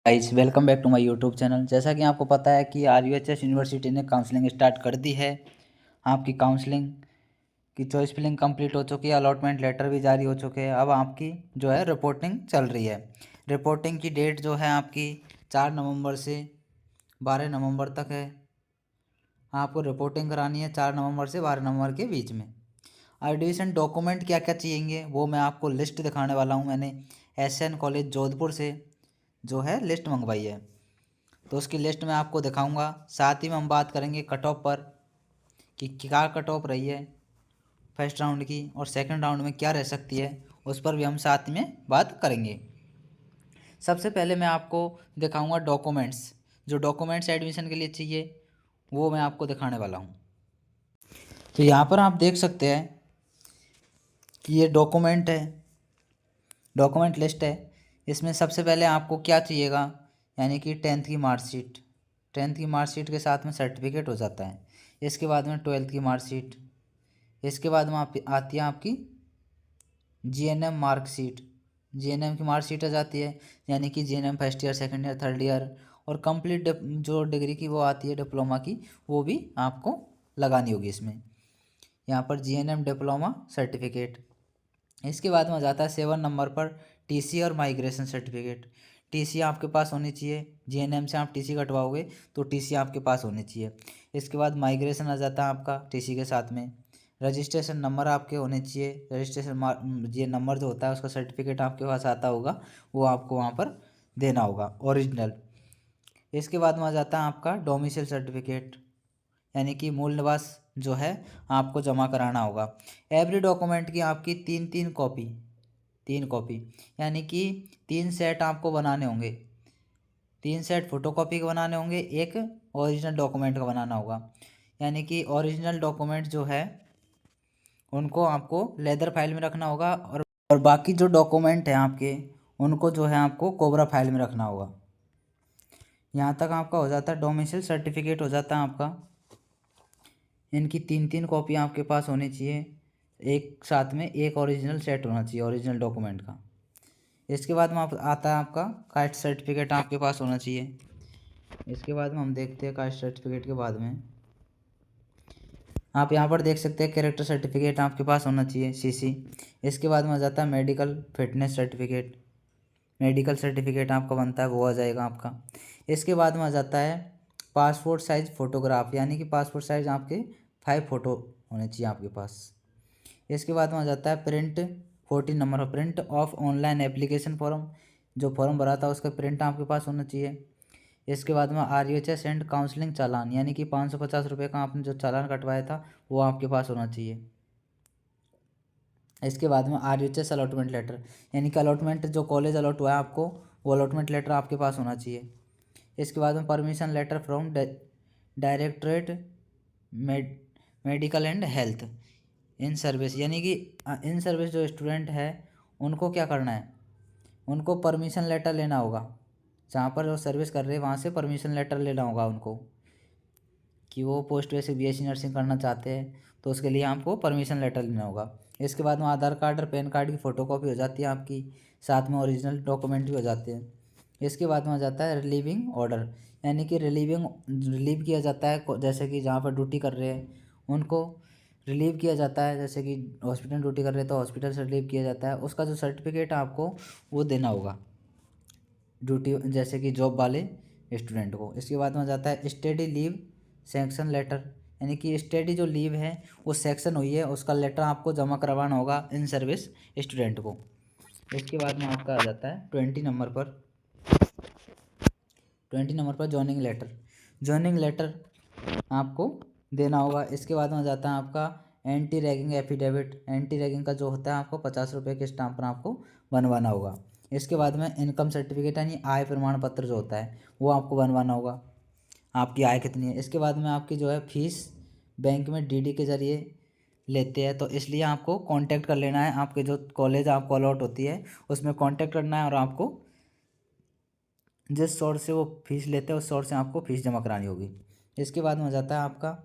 Guys welcome back to my YouTube channel. जैसा कि आपको पता है कि RUHS यूनिवर्सिटी ने काउंसलिंग स्टार्ट कर दी है। आपकी काउंसलिंग की चॉइस फिलिंग कंप्लीट हो चुकी है, अलॉटमेंट लेटर भी जारी हो चुके हैं। अब आपकी जो है रिपोर्टिंग चल रही है। रिपोर्टिंग की डेट जो है आपकी 4 नवंबर से 12 नवंबर तक है। आपको रिपोर्टिंग करानी है 4 नवंबर से 12 नवंबर के बीच में। एडमिशन डॉक्यूमेंट क्या क्या चाहिए वो मैं आपको लिस्ट दिखाने वाला हूँ। मैंने SN कॉलेज जोधपुर से जो है लिस्ट मंगवाई है, तो उसकी लिस्ट मैं आपको दिखाऊंगा। साथ ही में हम बात करेंगे कट ऑफ पर कि क्या कट ऑफ रही है फर्स्ट राउंड की और सेकंड राउंड में क्या रह सकती है, उस पर भी हम साथ में बात करेंगे। सबसे पहले मैं आपको दिखाऊंगा डॉक्यूमेंट्स। जो डॉक्यूमेंट्स एडमिशन के लिए चाहिए वो मैं आपको दिखाने वाला हूँ। तो यहाँ पर आप देख सकते हैं कि ये डॉक्यूमेंट है, डॉक्यूमेंट लिस्ट है। इसमें सबसे पहले आपको क्या चाहिएगा, यानी कि 10th की मार्कशीट। 10th की मार्कशीट के साथ में सर्टिफिकेट हो जाता है। इसके बाद में 12th की मार्कशीट। इसके बाद में आती है आपकी GNM मार्कशीट। GNM की मार्कशीट आ जाती है, यानी कि GNM first year, second year, third year और कंप्लीट जो डिग्री की वो आती है डिप्लोमा की, वो भी आपको लगानी होगी इसमें। यहाँ पर GNM डिप्लोमा सर्टिफिकेट। इसके बाद में आ जाता है 7 नंबर पर TC और माइग्रेशन सर्टिफिकेट। TC आपके पास होनी चाहिए। GNM से आप TC कटवाओगे तो TC आपके पास होनी चाहिए। इसके बाद माइग्रेशन आ जाता है आपका TC के साथ में। रजिस्ट्रेशन नंबर आपके होने चाहिए। रजिस्ट्रेशन ये नंबर जो होता है उसका सर्टिफिकेट आपके पास आता होगा, वो आपको वहाँ पर देना होगा ओरिजिनल। इसके बाद में आ जाता है आपका डोमिसाइल सर्टिफिकेट, यानी कि मूल निवास जो है आपको जमा कराना होगा। एवरी डॉक्यूमेंट की आपकी तीन कॉपी यानी कि 3 सेट आपको बनाने होंगे। 3 सेट फोटोकॉपी के बनाने होंगे, एक ओरिजिनल डॉक्यूमेंट का बनाना होगा। यानी कि ओरिजिनल डॉक्यूमेंट जो है उनको आपको लेदर फाइल में रखना होगा और बाकी जो डॉक्यूमेंट हैं आपके उनको जो है आपको कोबरा फाइल में रखना होगा। यहाँ तक आपका हो जाता है। डोमिसाइल सर्टिफिकेट हो जाता है आपका। इनकी 3 कॉपी आपके पास होनी चाहिए। एक साथ में एक ओरिजिनल सेट होना चाहिए ओरिजिनल डॉक्यूमेंट का। इसके बाद में आता है आपका कास्ट सर्टिफिकेट आपके पास होना चाहिए। इसके बाद में हम देखते हैं कास्ट सर्टिफिकेट के बाद में आप यहाँ पर देख सकते हैं कैरेक्टर सर्टिफिकेट आपके पास होना चाहिए CC। इसके बाद में आ जाता है medical fitness certificate. Medical certificate आपका बनता है वो आ जाएगा आपका। इसके बाद में आ जाता है पासपोर्ट साइज़ फ़ोटोग्राफ, यानी कि पासपोर्ट साइज़ आपके 5 फ़ोटो होने चाहिए आपके पास। इसके बाद में आ जाता है print 14 number print of online application form. जो फॉर्म भरा था उसका प्रिंट आपके पास होना चाहिए। इसके बाद में RUHS एंड काउंसलिंग चालान, यानी कि 550 रुपये का आपने जो चालान कटवाया था वो आपके पास होना चाहिए। इसके बाद में RUHS अलॉटमेंट लेटर, यानी कि अलॉटमेंट जो कॉलेज अलॉट हुआ है आपको वो अलॉटमेंट लेटर आपके पास होना चाहिए। इसके बाद में permission letter from directorate medical and health in service, यानी कि इन सर्विस जो स्टूडेंट है उनको क्या करना है, उनको परमिशन लेटर लेना होगा। जहाँ पर वो सर्विस कर रहे हैं वहाँ से परमिशन लेटर लेना होगा उनको कि वो पोस्ट बेसिक BSc नर्सिंग करना चाहते हैं, तो उसके लिए आपको परमिशन लेटर लेना होगा। इसके बाद में आधार कार्ड और पैन कार्ड की फ़ोटोकॉपी हो जाती है आपकी, साथ में ओरिजिनल डॉक्यूमेंट भी हो जाते हैं। इसके बाद में आ जाता है रिलीविंग ऑर्डर, यानी कि रिलीव किया जाता है, जैसे कि जहाँ पर ड्यूटी कर रहे हैं उनको रिलीव किया जाता है। जैसे कि हॉस्पिटल ड्यूटी कर रहे हैं तो हॉस्पिटल से रिलीव किया जाता है, उसका जो सर्टिफिकेट आपको वो देना होगा ड्यूटी, जैसे कि जॉब वाले स्टूडेंट को। इसके बाद में आ जाता है स्टडी लीव सेक्शन लेटर, यानी कि स्टडी जो लीव है वो सेक्शन हुई है उसका लेटर आपको जमा करवाना होगा इन सर्विस स्टूडेंट को। इसके बाद में आपका आ जाता है 20 नंबर पर जॉइनिंग लेटर आपको देना होगा। इसके बाद में आ जाता है आपका anti ragging affidavit. Anti ragging का जो होता है आपको 50 रुपये के स्टाम्प पर आपको बनवाना होगा। इसके बाद में इनकम सर्टिफिकेट यानी आय प्रमाण पत्र जो होता है वो आपको बनवाना होगा, आपकी आय कितनी है। इसके बाद में आपकी जो है फीस बैंक में DD के ज़रिए लेते हैं, तो इसलिए आपको कांटेक्ट कर लेना है। आपके जो कॉलेज आपको अलॉट होती है उसमें कांटेक्ट करना है और आपको जिस सोर्स से वो फीस लेते हैं उस सोर्स से आपको फीस जमा करानी होगी। इसके बाद में हो जाता है आपका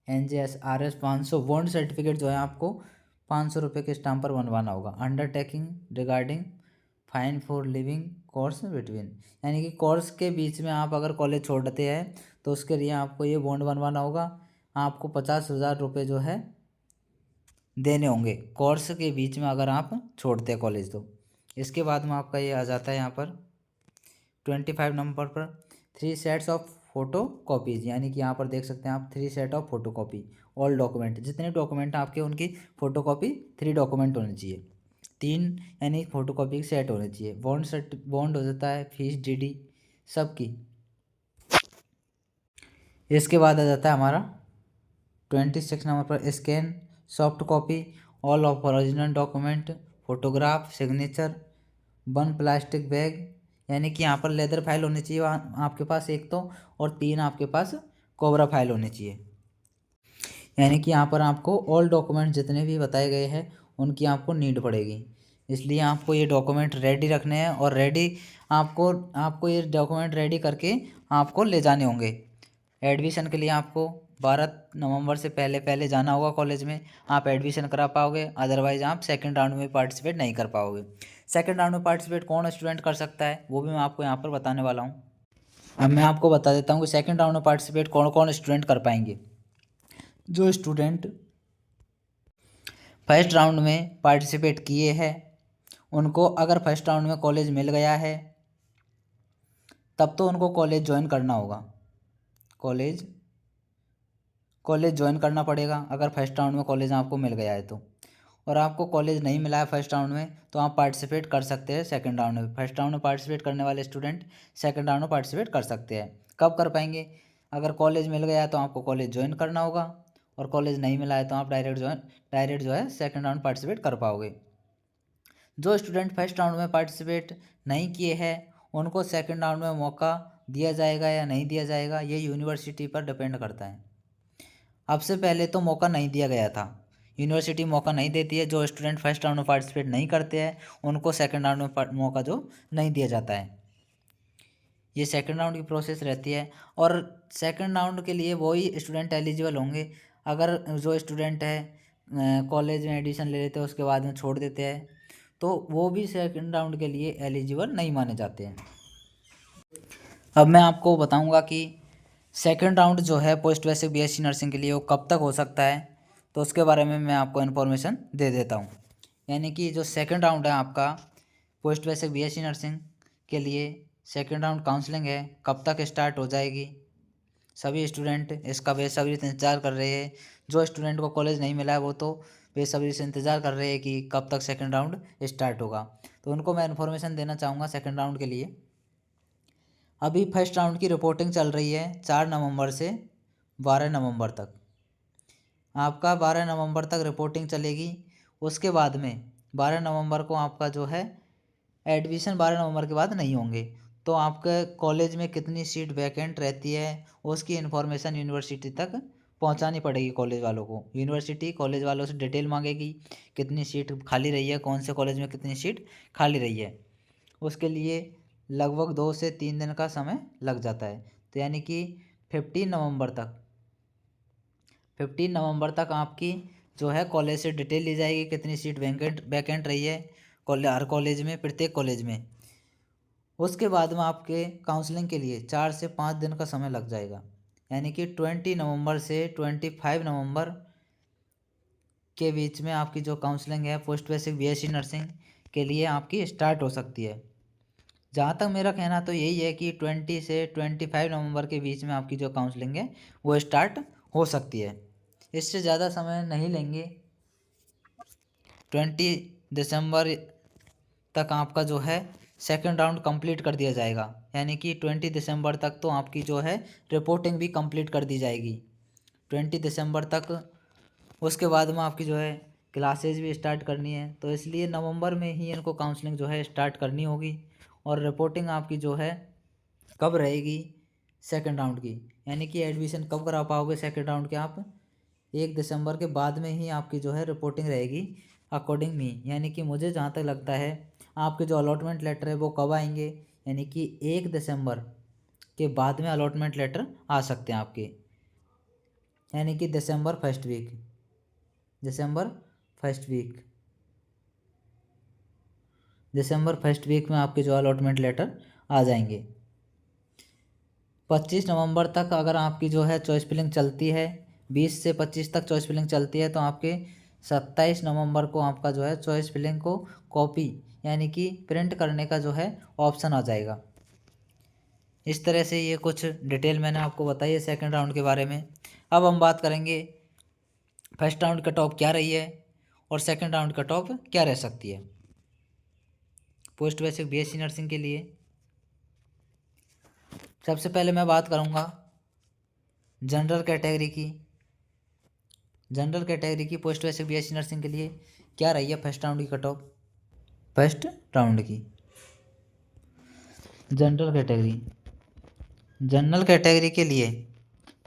NJSRS 500 बॉन्ड सर्टिफिकेट जो है आपको 500 रुपये के स्टाम्प पर बनवाना होगा। Undertaking regarding fine for living course between, यानी कि कोर्स के बीच में आप अगर कॉलेज छोड़ते हैं तो उसके लिए आपको ये बॉन्ड बनवाना होगा। आपको 50,000 रुपये जो है देने होंगे कोर्स के बीच में अगर आप छोड़ते हैं कॉलेज तो। इसके बाद में आपका ये आ जाता है यहाँ पर 25 नंबर पर 3 सेट्स ऑफ फोटो कॉपीज, यानी कि यहाँ पर देख सकते हैं आप 3 set of photo copy all document, जितने डॉक्यूमेंट आपके उनकी फ़ोटो कॉपी 3 डॉक्यूमेंट होने चाहिए, 3 यानी फ़ोटो कॉपी की सेट होने चाहिए। बॉन्ड हो जाता है फीस डीडी सबकी। इसके बाद आ जाता है हमारा 26 नंबर पर scan soft copy all of original document photograph signature 1 plastic bag, यानी कि यहाँ पर लेदर फाइल होनी चाहिए आपके पास एक तो, और 3 आपके पास कोबरा फाइल होनी चाहिए। यानी कि यहाँ पर आपको ऑल डॉक्यूमेंट जितने भी बताए गए हैं उनकी आपको नीड पड़ेगी, इसलिए आपको ये डॉक्यूमेंट रेडी रखने हैं और आपको ये डॉक्यूमेंट रेडी करके आपको ले जाने होंगे। एडमिशन के लिए आपको 12 नवंबर से पहले पहले जाना होगा कॉलेज में, आप एडमिशन करा पाओगे, अदरवाइज़ आप सेकंड राउंड में पार्टिसिपेट नहीं कर पाओगे। सेकंड राउंड में पार्टिसिपेट कौन स्टूडेंट कर सकता है वो भी मैं आपको यहाँ पर बताने वाला हूँ। अब मैं आपको बता देता हूँ कि सेकंड राउंड में पार्टिसिपेट कौन कौन स्टूडेंट कर पाएंगे। जो स्टूडेंट फर्स्ट राउंड में पार्टिसिपेट किए हैं उनको अगर फर्स्ट राउंड में कॉलेज मिल गया है तब तो उनको कॉलेज ज्वाइन करना होगा, कॉलेज ज्वाइन करना पड़ेगा अगर फर्स्ट राउंड में कॉलेज आपको मिल गया है तो। और आपको कॉलेज नहीं मिला है फर्स्ट राउंड में तो आप पार्टिसिपेट कर सकते हैं सेकंड राउंड में। फर्स्ट राउंड में पार्टिसिपेट करने वाले स्टूडेंट सेकंड राउंड में पार्टिसिपेट कर सकते हैं। कब कर पाएंगे? अगर कॉलेज मिल गया तो आपको कॉलेज ज्वाइन करना होगा, और कॉलेज नहीं मिला है तो आप डायरेक्ट जो है सेकंड राउंड पार्टिसिपेट कर पाओगे। जो स्टूडेंट फर्स्ट राउंड में पार्टिसिपेट नहीं किए हैं उनको सेकंड राउंड में मौका दिया जाएगा या नहीं दिया जाएगा ये यूनिवर्सिटी पर डिपेंड करता है। अब से पहले तो मौका नहीं दिया गया था, यूनिवर्सिटी मौका नहीं देती है। जो स्टूडेंट फर्स्ट राउंड में पार्टिसिपेट नहीं करते हैं उनको सेकंड राउंड में मौका जो नहीं दिया जाता है। ये सेकंड राउंड की प्रोसेस रहती है, और सेकंड राउंड के लिए वही स्टूडेंट एलिजिबल होंगे। अगर जो स्टूडेंट है कॉलेज में एडमिशन ले लेते हैं उसके बाद में छोड़ देते हैं तो वो भी सेकंड राउंड के लिए एलिजिबल नहीं माने जाते हैं। अब मैं आपको बताऊंगा कि सेकंड राउंड जो है पोस्ट बेसिक बीएससी नर्सिंग के लिए वो कब तक हो सकता है, तो उसके बारे में मैं आपको इन्फॉर्मेशन दे देता हूँ। यानी कि जो सेकंड राउंड है आपका पोस्ट बेसिक बीएससी नर्सिंग के लिए सेकंड राउंड काउंसलिंग है कब तक स्टार्ट हो जाएगी, सभी स्टूडेंट इसका बेसब्री से इंतज़ार कर रहे हैं। जो स्टूडेंट को कॉलेज नहीं मिला है वो तो बेसब्री से इंतज़ार कर रहे हैं कि कब तक सेकंड राउंड स्टार्ट होगा, तो उनको मैं इन्फॉर्मेशन देना चाहूँगा सेकंड राउंड के लिए। अभी फर्स्ट राउंड की रिपोर्टिंग चल रही है 4 नवंबर से 12 नवंबर तक। आपका 12 नवंबर तक रिपोर्टिंग चलेगी। उसके बाद में 12 नवंबर को आपका जो है एडमिशन 12 नवंबर के बाद नहीं होंगे, तो आपके कॉलेज में कितनी सीट वैकेंट रहती है उसकी इन्फॉर्मेशन यूनिवर्सिटी तक पहुंचानी पड़ेगी कॉलेज वालों को। यूनिवर्सिटी कॉलेज वालों से डिटेल मांगेगी कितनी सीट खाली रही है, कौन से कॉलेज में कितनी सीट खाली रही है। उसके लिए लगभग 2 से 3 दिन का समय लग जाता है, तो यानी कि 15 नवंबर तक आपकी जो है कॉलेज से डिटेल ली जाएगी कितनी सीट वैकेंट रही है हर कॉलेज में, प्रत्येक कॉलेज में। उसके बाद में आपके काउंसलिंग के लिए 4 से 5 दिन का समय लग जाएगा, यानी कि 20 नवंबर से 25 नवंबर के बीच में आपकी जो काउंसलिंग है पोस्ट बेसिक बीएससी नर्सिंग के लिए आपकी स्टार्ट हो सकती है। जहाँ तक मेरा कहना तो यही है कि 20 से 25 नवंबर के बीच में आपकी जो काउंसलिंग है वो स्टार्ट हो सकती है। इससे ज़्यादा समय नहीं लेंगे। 20 दिसंबर तक आपका जो है सेकंड राउंड कंप्लीट कर दिया जाएगा, यानी कि 20 दिसंबर तक तो आपकी जो है रिपोर्टिंग भी कंप्लीट कर दी जाएगी 20 दिसंबर तक। उसके बाद में आपकी जो है क्लासेज भी स्टार्ट करनी है, तो इसलिए नवंबर में ही इनको काउंसलिंग जो है स्टार्ट करनी होगी। और रिपोर्टिंग आपकी जो है कब रहेगी सेकंड राउंड की, यानी कि एडमिशन कब करा पाओगे सेकंड राउंड के आप 1 दिसंबर के बाद में ही आपकी जो है रिपोर्टिंग रहेगी अकॉर्डिंग मी। यानी कि मुझे जहाँ तक लगता है आपके जो अलॉटमेंट लेटर है वो कब आएंगे, यानी कि 1 दिसंबर के बाद में अलॉटमेंट लेटर आ सकते हैं आपके, यानी कि दिसंबर फर्स्ट वीक। दिसंबर फर्स्ट वीक में आपके जो अलॉटमेंट लेटर आ जाएंगे। 25 नवंबर तक अगर आपकी जो है चॉइस फिलिंग चलती है, 20 से 25 तक चॉइस फिलिंग चलती है, तो आपके 27 नवंबर को आपका जो है चॉइस फिलिंग को कॉपी यानी कि प्रिंट करने का जो है ऑप्शन आ जाएगा। इस तरह से ये कुछ डिटेल मैंने आपको बताई है सेकंड राउंड के बारे में। अब हम बात करेंगे फर्स्ट राउंड कट ऑफ क्या रही है और सेकंड राउंड कट ऑफ क्या रह सकती है पोस्ट बेसिक बीएससी नर्सिंग के लिए। सबसे पहले मैं बात करूँगा जनरल कैटेगरी की। जनरल कैटेगरी की पोस्ट बेसिक बीएससी नर्सिंग के लिए क्या रही है फर्स्ट राउंड की कट ऑफ। फर्स्ट राउंड की जनरल कैटेगरी के लिए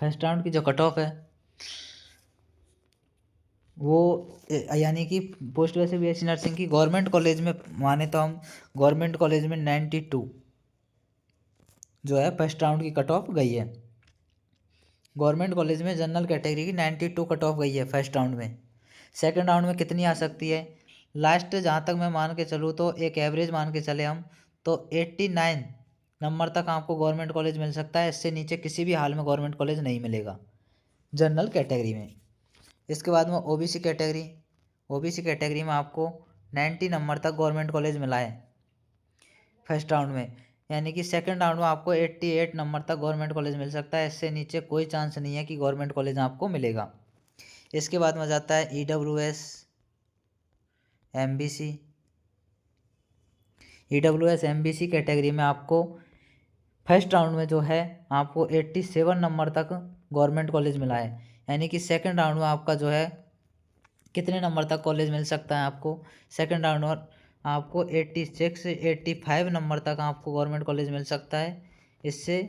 फर्स्ट राउंड की जो कट ऑफ है वो यानी कि पोस्ट बेसिक बीएससी नर्सिंग की गवर्नमेंट कॉलेज में माने तो हम गवर्नमेंट कॉलेज में 92 जो है फर्स्ट राउंड की कट ऑफ गई है। गवर्नमेंट कॉलेज में जनरल कैटेगरी की 92 कट ऑफ गई है फर्स्ट राउंड में। सेकंड राउंड में कितनी आ सकती है लास्ट, जहाँ तक मैं मान के चलूँ तो एक एवरेज मान के चले हम तो 89 नंबर तक आपको गवर्नमेंट कॉलेज मिल सकता है। इससे नीचे किसी भी हाल में गवर्नमेंट कॉलेज नहीं मिलेगा जनरल कैटेगरी में। इसके बाद में ओबीसी कैटेगरी में आपको 90 नंबर तक गवर्नमेंट कॉलेज मिला है फर्स्ट राउंड में, यानी कि सेकंड राउंड में आपको 88 नंबर तक गवर्नमेंट कॉलेज मिल सकता है। इससे नीचे कोई चांस नहीं है कि गवर्नमेंट कॉलेज आपको मिलेगा। इसके बाद में जाता है EWS MBC कैटेगरी में आपको फर्स्ट राउंड में जो है आपको 87 नंबर तक गवर्नमेंट कॉलेज मिला है, यानी कि सेकंड राउंड में आपका जो है कितने नंबर तक कॉलेज मिल सकता है आपको। सेकंड राउंड में आपको 86 85 नंबर तक आपको गवर्नमेंट कॉलेज मिल सकता है। इससे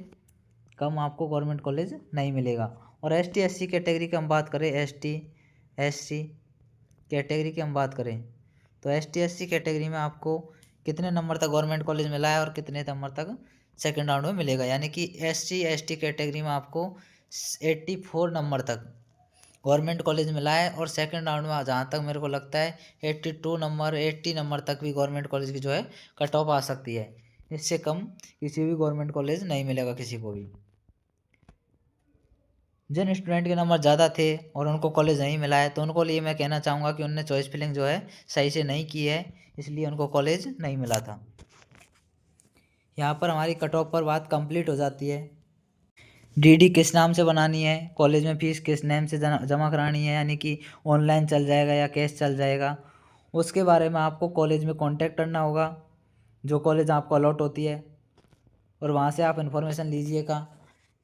कम आपको गवर्नमेंट कॉलेज नहीं मिलेगा। और ST SC कैटेगरी की हम बात करें, ST SC कैटेगरी की हम बात करें तो ST SC कैटेगरी में आपको कितने नंबर तक गवर्नमेंट कॉलेज मिला है और कितने नंबर तक सेकंड राउंड में मिलेगा, यानी कि SC ST कैटेगरी में आपको 84 नंबर तक गवर्नमेंट कॉलेज मिला है। और सेकंड राउंड में जहाँ तक मेरे को लगता है 82 नंबर 80 नंबर तक भी गवर्नमेंट कॉलेज की जो है कट ऑफ आ सकती है। इससे कम किसी भी गवर्नमेंट कॉलेज नहीं मिलेगा किसी को भी। जिन स्टूडेंट के नंबर ज़्यादा थे और उनको कॉलेज नहीं मिला है तो उनको लिए मैं कहना चाहूँगा कि उनने चॉइस फिलिंग जो है सही से नहीं की है, इसलिए उनको कॉलेज नहीं मिला था। यहाँ पर हमारी कट ऑफ पर बात कंप्लीट हो जाती है। DD किस नाम से बनानी है, कॉलेज में फ़ीस किस नेम से जमा करानी है, यानी कि ऑनलाइन चल जाएगा या कैश चल जाएगा, उसके बारे में आपको कॉलेज में कांटेक्ट करना होगा जो कॉलेज आपको अलॉट होती है। और वहाँ से आप इन्फॉर्मेशन लीजिएगा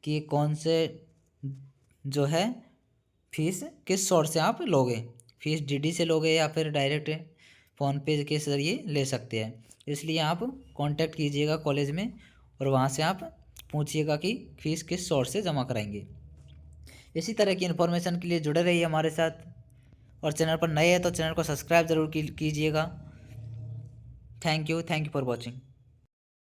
कि कौन से जो है फीस किस सोर्स से आप लोगे, फीस DD से लोगे या फिर डायरेक्ट फ़ोनपे के ज़रिए ले सकते हैं। इसलिए आप कांटेक्ट कीजिएगा कॉलेज में और वहाँ से आप पूछिएगा कि फ़ीस किस सोर्स से जमा कराएंगे। इसी तरह की इन्फॉर्मेशन के लिए जुड़े रहिए हमारे साथ, और चैनल पर नए हैं तो चैनल को सब्सक्राइब ज़रूर कीजिएगा। Thank you for watching.